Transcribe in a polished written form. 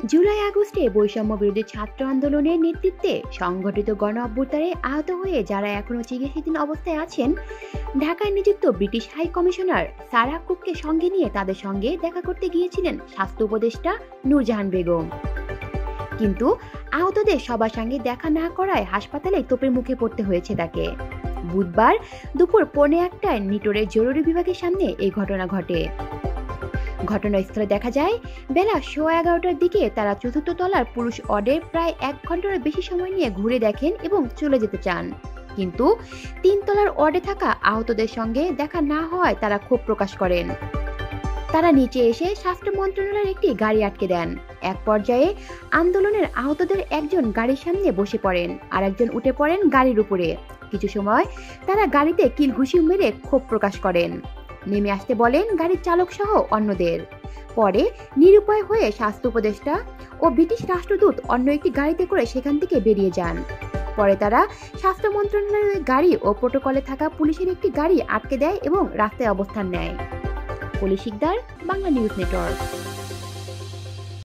জুলাই আগস্টে বৈষম্য বিরোধী ছাত্র আন্দোলনের নেতৃত্বে সংগঠিত গণ অভ্যুত্থানে আহত হয়ে যারা এখনো চিকিৎসাধীন অবস্থায় আছেন, ঢাকায় নিযুক্ত ব্রিটিশ হাই কমিশনার সারাহ কুককে সঙ্গে নিয়ে তাদের সঙ্গে দেখা করতে গিয়েছিলেন স্বাস্থ্য উপদেষ্টা নূরজাহান বেগম। কিন্তু আহতদের সবার সঙ্গে দেখা না করায় হাসপাতালে তোপের মুখে পড়তে হয়েছে তাকে। বুধবার দুপুর 1:15টায় নিটোরের জরুরি বিভাগের সামনে এই ঘটনা ঘটে। ঘটনাস্থলে দেখা যায় বেলা 11:15টার দিকে তারা চতুর্থ তলার পুরুষ ওয়ার্ডে প্রায় 1 ঘন্টার বেশি সময় নিয়ে ঘুরে দেখেন এবং চলে যেতে চান, কিন্তু 3 তলার ওয়ার্ডে থাকা আহতদের সঙ্গে দেখা না হওয়ায় তারা ক্ষোভ প্রকাশ করেন। তারা নিচে এসে স্বাস্থ্য মন্ত্রণালয়ের একটি গাড়ি আটকে দেন। এক পর্যায়ে আন্দোলনের আহতদের একজন গাড়ির সামনে বসে পড়েন, আর একজন উঠে পড়েন গাড়ির উপরে। কিছু সময় তারা গাড়িতে কিল ঘুষি মেরে ক্ষোভ প্রকাশ করেন, নেমে আসতে বলেন গাড়ির চালক সহ অন্যদের। পরে নিরুপায় হয়ে স্বাস্থ্য উপদেষ্টা ও ব্রিটিশ রাষ্ট্রদূত অন্য একটি গাড়িতে করে সেখান থেকে বেরিয়ে যান। পরে তারা স্বাস্থ্য মন্ত্রণালয়ের গাড়ি ও প্রোটোকলে থাকা পুলিশের একটি গাড়ি আটকে দেয় এবং রাস্তায় অবস্থান নেয়। পলি শিকদার, বাংলা নিউজ নেটওয়ার্ক।